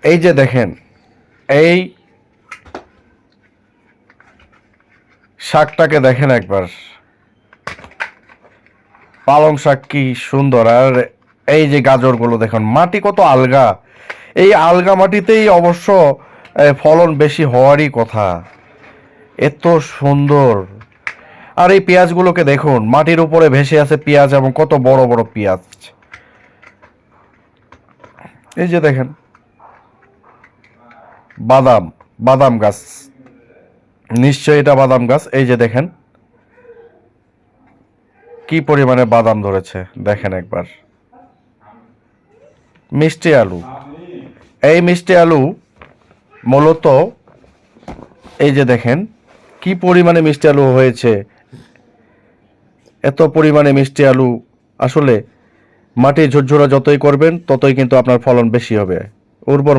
এই যে দেখেন, এই শাকটাকে দেখেন একবার, পালং শাক কি সুন্দর। আর এই যে গাজরগুলো দেখুন, মাটি কত আলগা, এই আলগা মাটিতেই অবশ্য ফলন বেশি হওয়ারই কথা। এত সুন্দর। আর এই পেঁয়াজগুলোকে দেখুন, মাটির উপরে ভেসে আছে পেঁয়াজ, এবং কত বড় বড় পেঁয়াজ। এই যে দেখেন, বাদাম, বাদাম গাছ, নিশ্চয়ই এটা বাদাম গাছ। এই যে দেখেন কি পরিমাণে বাদাম ধরেছে, দেখেন একবার। মিষ্টি আলু, এই মিষ্টি আলু মূলত, এই যে দেখেন কি পরিমাণে মিষ্টি আলু হয়েছে। এত পরিমাণে মিষ্টি আলু, আসলে মাটি ঝুরঝুরা যতই করবেন ততই কিন্তু আপনার ফলন বেশি হবে। উর্বর